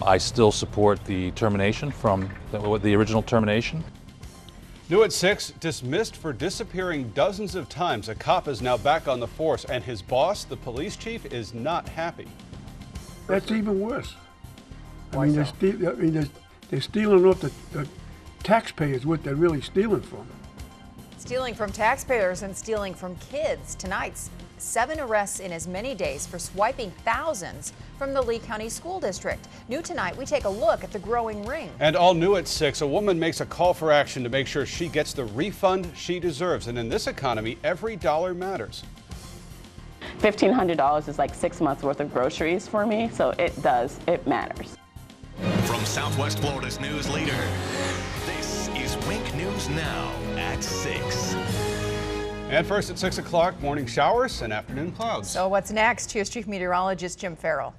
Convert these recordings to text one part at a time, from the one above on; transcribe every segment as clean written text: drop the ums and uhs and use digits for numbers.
I still support the termination from the original termination. New at 6, dismissed for disappearing dozens of times. A cop is now back on the force, and his boss, the police chief, is not happy. That's even worse. I mean, they're stealing off the taxpayers, what they're really stealing from. Stealing from taxpayers and stealing from kids. Tonight's 7 arrests in as many days for swiping thousands from the Lee County School District. New tonight, we take a look at the growing ring. And all new at 6, a woman makes a call for action to make sure she gets the refund she deserves. And in this economy, every dollar matters. $1,500 is like 6 months worth of groceries for me, so it matters. From Southwest Florida's news leader, this is Wink News Now at 6. And first at 6 o'clock, morning showers and afternoon clouds. So what's next? Here's Chief Meteorologist Jim Farrell.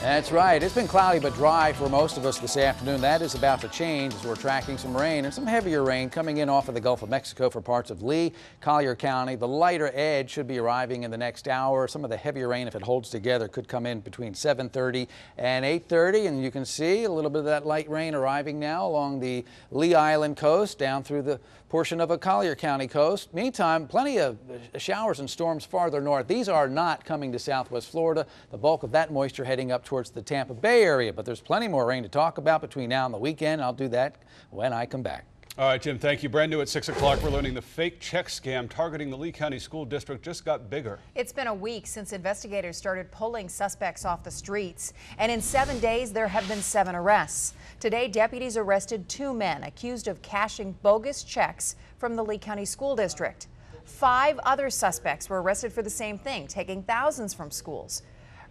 That's right. It's been cloudy but dry for most of us this afternoon. That is about to change as we're tracking some rain and some heavier rain coming in off of the Gulf of Mexico for parts of Lee, Collier County. The lighter edge should be arriving in the next hour. Some of the heavier rain, if it holds together, could come in between 7:30 and 8:30. And you can see a little bit of that light rain arriving now along the Lee Island coast down through the portion of a Collier County coast. Meantime, plenty of showers and storms farther north. These are not coming to Southwest Florida. The bulk of that moisture heading up towards the Tampa Bay area, but there's plenty more rain to talk about between now and the weekend. I'll do that when I come back. All right, Jim, thank you. Brand new at 6 o'clock, we're learning the fake check scam targeting the Lee County School District just got bigger. It's been a week since investigators started pulling suspects off the streets, and in 7 days there have been 7 arrests. Today, deputies arrested 2 men accused of cashing bogus checks from the Lee County School District. 5 other suspects were arrested for the same thing, taking thousands from schools.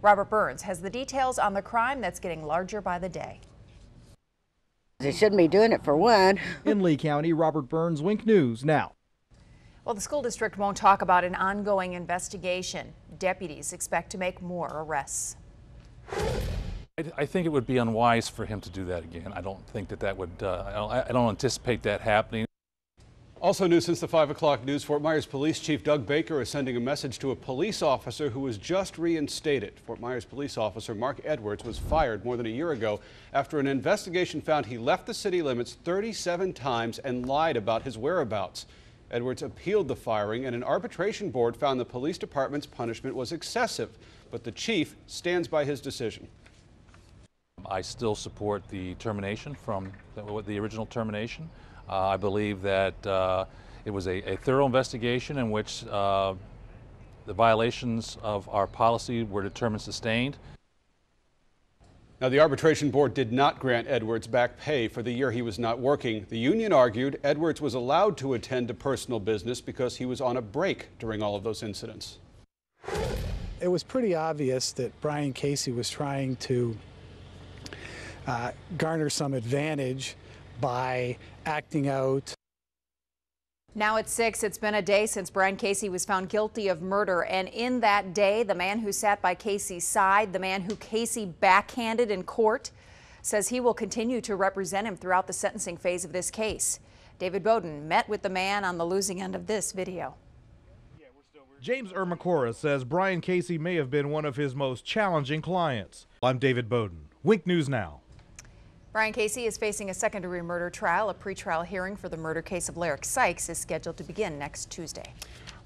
Robert Burns has the details on the crime that's getting larger by the day. They shouldn't be doing it for one. In Lee County, Robert Burns, Wink News Now. Well, the school district won't talk about an ongoing investigation. Deputies expect to make more arrests. I think it would be unwise for him to do that again. I don't think that would, I don't anticipate that happening. Also new since the 5 o'clock news, Fort Myers Police Chief Doug Baker is sending a message to a police officer who was just reinstated. Fort Myers Police Officer Mark Edwards was fired more than a year ago after an investigation found he left the city limits 37 times and lied about his whereabouts. Edwards appealed the firing, and an arbitration board found the police department's punishment was excessive, but the chief stands by his decision. I still support the termination from the original termination. I believe that it was a thorough investigation in which the violations of our policy were determined sustained. Now, the arbitration board did not grant Edwards back pay for the year he was not working. The union argued Edwards was allowed to attend to personal business because he was on a break during all of those incidents. It was pretty obvious that Brian Casey was trying to garner some advantage by acting out. Now at 6, it's been a day since Brian Casey was found guilty of murder. And in that day, the man who sat by Casey's side, the man who Casey backhanded in court, says he will continue to represent him throughout the sentencing phase of this case. David Bowden met with the man on the losing end of this video. James Ermacora says Brian Casey may have been one of his most challenging clients. I'm David Bowden, Wink News Now. Brian Casey is facing a second-degree murder trial. A pretrial hearing for the murder case of Larry Sykes is scheduled to begin next Tuesday.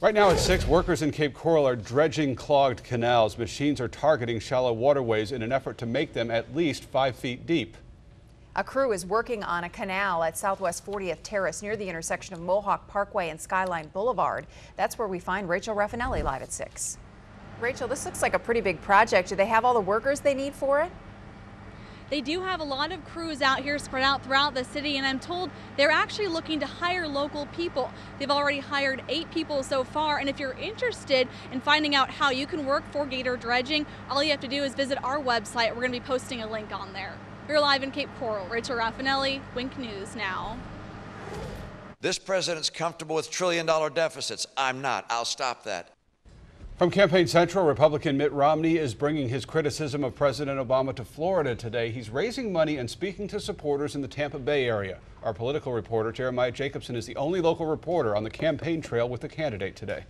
Right now at 6, workers in Cape Coral are dredging clogged canals. Machines are targeting shallow waterways in an effort to make them at least 5 feet deep. A crew is working on a canal at Southwest 40th Terrace near the intersection of Mohawk Parkway and Skyline Boulevard. That's where we find Rachel Raffinelli live at 6. Rachel, this looks like a pretty big project. Do they have all the workers they need for it? They do have a lot of crews out here spread out throughout the city, and I'm told they're actually looking to hire local people. They've already hired 8 people so far, and if you're interested in finding out how you can work for Gator Dredging, all you have to do is visit our website. We're going to be posting a link on there. We're live in Cape Coral. Rachel Raffinelli, Wink News Now. This president's comfortable with trillion-dollar deficits. I'm not. I'll stop that. From Campaign Central, Republican Mitt Romney is bringing his criticism of President Obama to Florida today. He's raising money and speaking to supporters in the Tampa Bay area. Our political reporter, Jeremiah Jacobson, is the only local reporter on the campaign trail with the candidate today.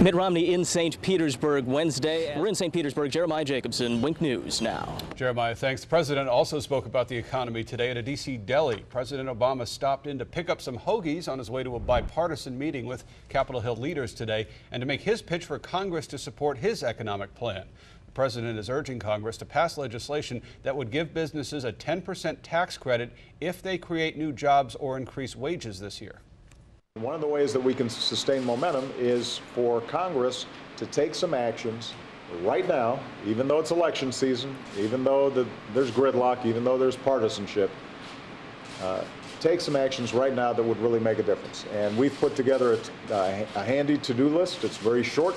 Mitt Romney in St. Petersburg Wednesday. We're in St. Petersburg. Jeremiah Jacobson, Wink News Now. Jeremiah, thanks. The president also spoke about the economy today at a D.C. deli. President Obama stopped in to pick up some hoagies on his way to a bipartisan meeting with Capitol Hill leaders today and to make his pitch for Congress to support his economic plan. The president is urging Congress to pass legislation that would give businesses a 10% tax credit if they create new jobs or increase wages this year. One of the ways that we can sustain momentum is for Congress to take some actions right now, even though it's election season, even though there's gridlock, even though there's partisanship, take some actions right now that would really make a difference. And we've put together a handy to-do list. It's very short.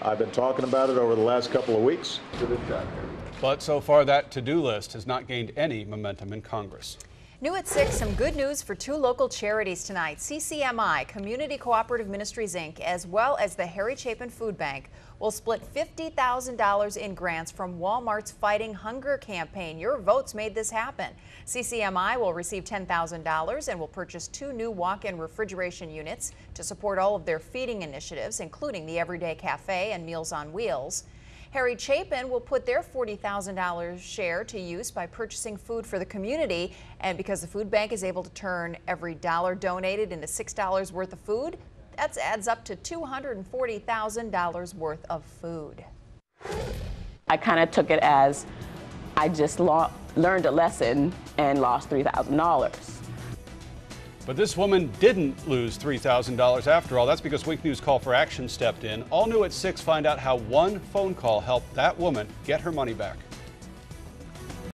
I've been talking about it over the last couple of weeks. But so far, that to-do list has not gained any momentum in Congress. New at 6, some good news for 2 local charities tonight. CCMI, Community Cooperative Ministries, Inc., as well as the Harry Chapin Food Bank will split $50,000 in grants from Walmart's Fighting Hunger campaign. Your votes made this happen. CCMI will receive $10,000 and will purchase 2 new walk-in refrigeration units to support all of their feeding initiatives, including the Everyday Cafe and Meals on Wheels. Harry Chapin will put their $40,000 share to use by purchasing food for the community. And because the food bank is able to turn every dollar donated into $6 worth of food, that adds up to $240,000 worth of food. I kind of took it as I just learned a lesson and lost $3,000. But this woman didn't lose $3,000 after all. That's because Wink News Call for Action stepped in. All new at 6, find out how one phone call helped that woman get her money back.